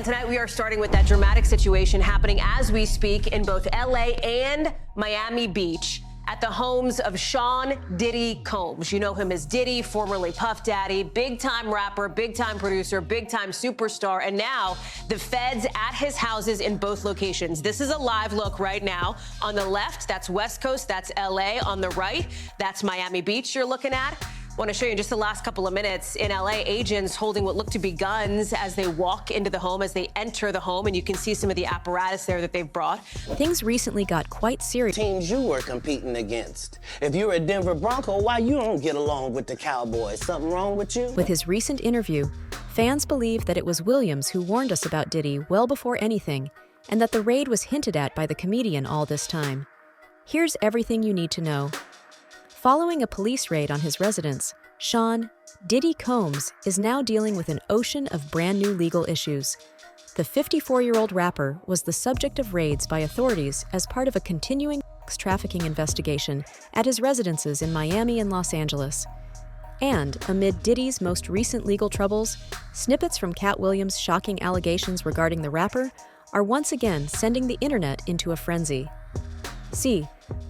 And tonight we are starting with that dramatic situation happening as we speak in both LA and Miami Beach at the homes of Sean Diddy Combs. You know him as Diddy, formerly Puff Daddy, big-time rapper, big-time producer, big-time superstar, and now the feds at his houses in both locations. This is a live look right now. On the left, that's West Coast, that's LA. On the right, that's Miami Beach you're looking at. I want to show you in just the last couple of minutes. In LA, agents holding what look to be guns as they walk into the home, as they enter the home, and you can see some of the apparatus there that they've brought. Things recently got quite serious. Teams you were competing against. If you're a Denver Bronco, why you don't get along with the Cowboys? Something wrong with you? With his recent interview, fans believe that it was Williams who warned us about Diddy well before anything, and that the raid was hinted at by the comedian all this time. Here's everything you need to know. Following a police raid on his residence, Sean Diddy Combs is now dealing with an ocean of brand new legal issues. The 54-year-old rapper was the subject of raids by authorities as part of a continuing sex trafficking investigation at his residences in Miami and Los Angeles. And amid Diddy's most recent legal troubles, snippets from Katt Williams' shocking allegations regarding the rapper are once again sending the internet into a frenzy. See,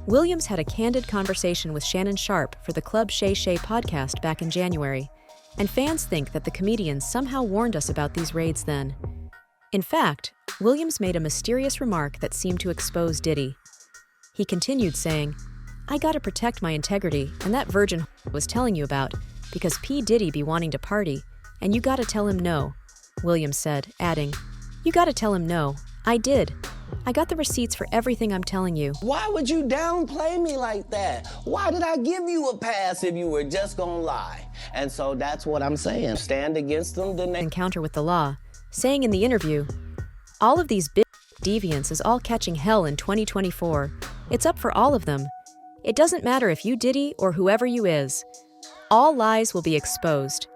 Williams had a candid conversation with Shannon Sharpe for the Club Shay Shay podcast back in January, and fans think that the comedian somehow warned us about these raids then. In fact, Williams made a mysterious remark that seemed to expose Diddy. He continued saying, "I gotta protect my integrity, and that virgin was telling you about, because P. Diddy be wanting to party, and you gotta tell him no," Williams said, adding, "You gotta tell him no. I did. I got the receipts for everything I'm telling you." Why would you downplay me like that? Why did I give you a pass if you were just gonna lie? And so that's what I'm saying. Stand against them, then they encounter with the law, saying in the interview, "All of these big deviants is all catching hell in 2024. It's up for all of them. It doesn't matter if you Diddy or whoever you is. All lies will be exposed.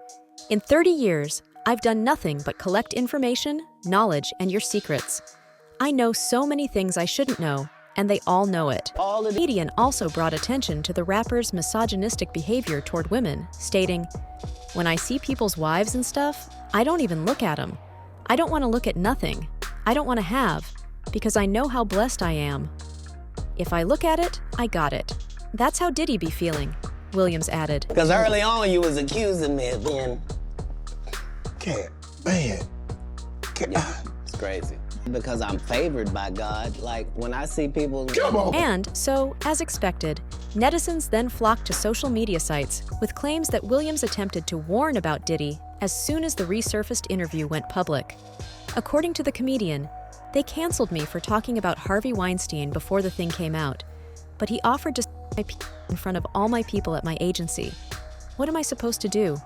In 30 years, I've done nothing but collect information, knowledge, and your secrets. I know so many things I shouldn't know, and they all know it." The comedian also brought attention to the rapper's misogynistic behavior toward women, stating, "When I see people's wives and stuff, I don't even look at them. I don't want to look at nothing. I don't want to have, because I know how blessed I am. If I look at it, I got it. That's how Diddy be feeling," Williams added. Because early on you was accusing me of being... Can't, man. Yeah, it's crazy. Because I'm favored by God. Like, when I see people... Come on! And so, as expected, netizens then flocked to social media sites with claims that Williams attempted to warn about Diddy as soon as the resurfaced interview went public. According to the comedian, "They canceled me for talking about Harvey Weinstein before the thing came out, but he offered to my in front of all my people at my agency. What am I supposed to do?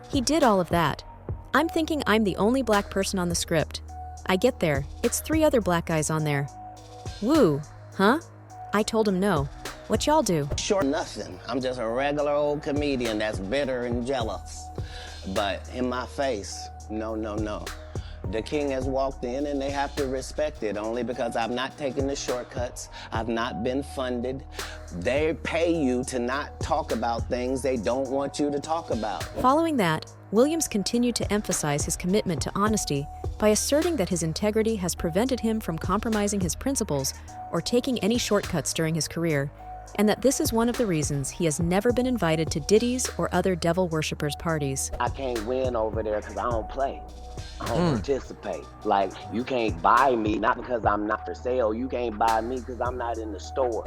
He did all of that. I'm thinking I'm the only black person on the script. I get there, it's 3 other black guys on there. Woo, huh? I told him no. What y'all do?" Sure, nothing. I'm just a regular old comedian that's bitter and jealous. But in my face, no, no, no. The king has walked in and they have to respect it, only because I've not taken the shortcuts. I've not been funded. They pay you to not talk about things they don't want you to talk about. Following that, Williams continued to emphasize his commitment to honesty by asserting that his integrity has prevented him from compromising his principles or taking any shortcuts during his career, and that this is one of the reasons he has never been invited to Diddy's or other devil worshippers' parties. "I can't win over there because I don't play. I don't participate. Like, you can't buy me, not because I'm not for sale. You can't buy me because I'm not in the store."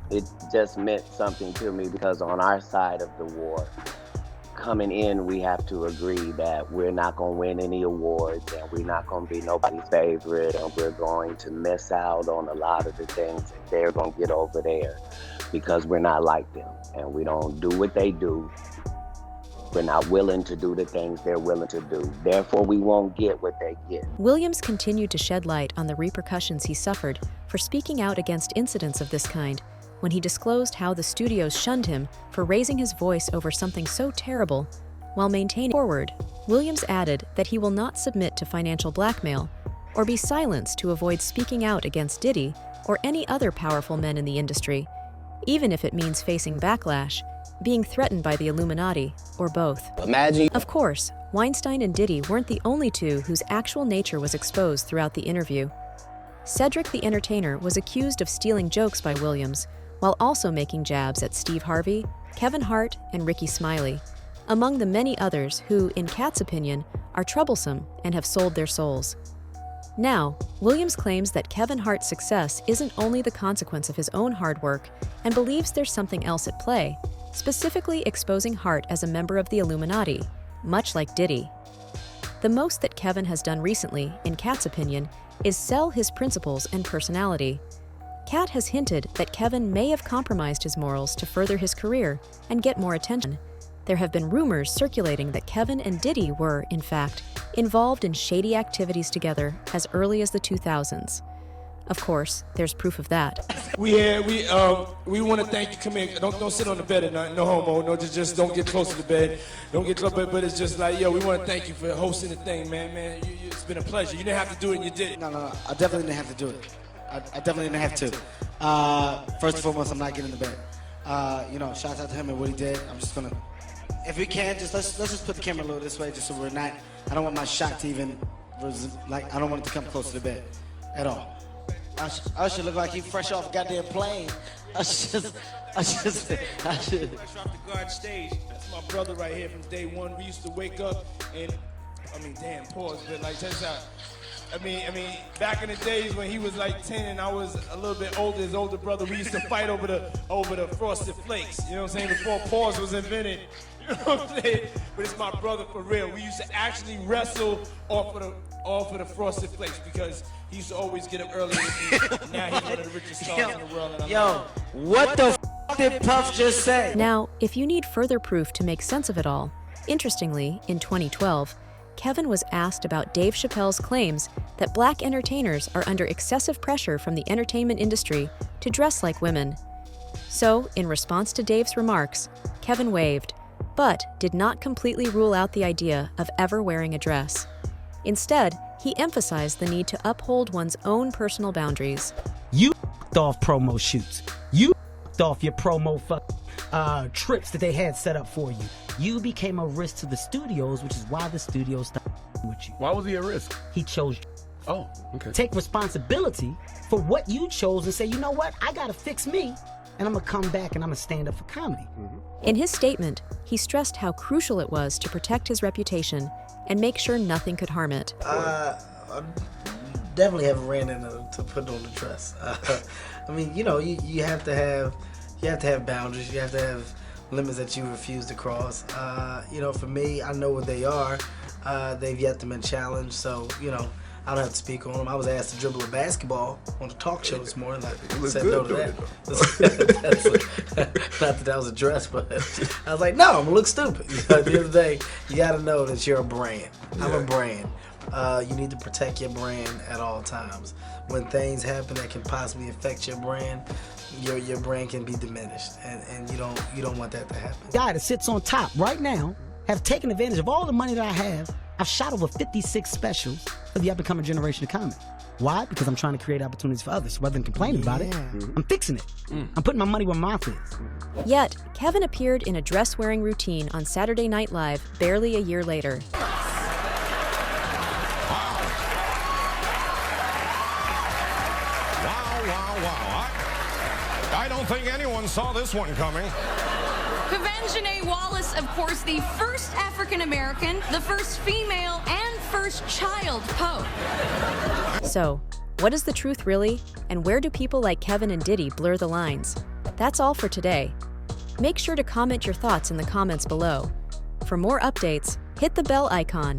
It just meant something to me because on our side of the war, coming in, we have to agree that we're not going to win any awards and we're not going to be nobody's favorite, and we're going to miss out on a lot of the things that they're going to get over there because we're not like them and we don't do what they do. We're not willing to do the things they're willing to do. Therefore, we won't get what they get. Williams continued to shed light on the repercussions he suffered for speaking out against incidents of this kind when he disclosed how the studios shunned him for raising his voice over something so terrible while maintaining forward. Williams added that he will not submit to financial blackmail or be silenced to avoid speaking out against Diddy or any other powerful men in the industry, even if it means facing backlash, being threatened by the Illuminati, or both. Imagine. Of course, Weinstein and Diddy weren't the only two whose actual nature was exposed throughout the interview. Cedric the Entertainer was accused of stealing jokes by Williams, while also making jabs at Steve Harvey, Kevin Hart, and Ricky Smiley, among the many others who, in Katt's opinion, are troublesome and have sold their souls. Now, Williams claims that Kevin Hart's success isn't only the consequence of his own hard work and believes there's something else at play, specifically exposing Hart as a member of the Illuminati, much like Diddy. The most that Kevin has done recently, in Katt's opinion, is sell his principles and personality. Katt has hinted that Kevin may have compromised his morals to further his career and get more attention. There have been rumors circulating that Kevin and Diddy were, in fact, involved in shady activities together as early as the 2000s. Of course, there's proof of that. We want to thank you. Come here. Don't sit on the bed at night. No homo. No, just don't get close to the bed. Don't get close. But it's just like, yo, we want to thank you for hosting the thing, man. It's been a pleasure. You didn't have to do it, and you did it. No. I definitely didn't have to do it. I definitely didn't have to. First and foremost, I'm not getting in the bed. Shout out to him and what he did. I'm just gonna, if we can, let's just put the camera a little this way, just so we're not. I don't want my shot to even, I don't want it to come close to the bed, at all. I should look like he fresh off a goddamn plane. I should. Fresh off the guard stage. That's my brother right here from day one. We used to wake up and, pause, but like, check this out. Back in the days when he was like 10 and I was a little bit older, his older brother, we used to fight over the Frosted Flakes. You know what I'm saying? Before pause was invented. You know what I'm saying? But it's my brother for real. We used to actually wrestle off of the Frosted Flakes because he used to always get up early with me. Now he's one of the richest stars in the world. And What the f did Puff just say? Now, if you need further proof to make sense of it all, interestingly, in 2012, Kevin was asked about Dave Chappelle's claims that black entertainers are under excessive pressure from the entertainment industry to dress like women. So, in response to Dave's remarks, Kevin waved, but did not completely rule out the idea of ever wearing a dress. Instead, he emphasized the need to uphold one's own personal boundaries. You f***ed off promo shoots. You f***ed off your promo trips that they had set up for you. You became a risk to the studios, which is why the studios stopped with you. Why was he a risk? He chose you. Oh, okay. Take responsibility for what you chose and say, you know what, I gotta fix me, and I'm gonna come back and I'm gonna stand up for comedy. In his statement, he stressed how crucial it was to protect his reputation and make sure nothing could harm it. I definitely haven't ran into to put on the dress. You have to have boundaries. You have to have limits that you refuse to cross. For me, I know what they are. They've yet to been challenged, so I don't have to speak on them. I was asked to dribble a basketball on the talk show this morning. I said no to that. Not that was a dress, but I was like, no, I'm gonna look stupid. At the end of the day, you gotta know that you're a brand. I'm a brand. You need to protect your brand at all times. When things happen that can possibly affect your brand, your brand can be diminished, and you don't want that to happen. Guy that sits on top right now have taken advantage of all the money that I have. I've shot over 56 specials for the up-and-coming generation of comedy. Why? Because I'm trying to create opportunities for others. Rather than complaining about it, I'm fixing it. I'm putting my money where my mouth is. Yet, Kevin appeared in a dress-wearing routine on Saturday Night Live barely a year later. Wow. I don't think anyone saw this one coming. Quvenzhané Wallis, of course, the first African-American, the first female, and first child Pope. So, what is the truth really? And where do people like Kevin and Diddy blur the lines? That's all for today. Make sure to comment your thoughts in the comments below. For more updates, hit the bell icon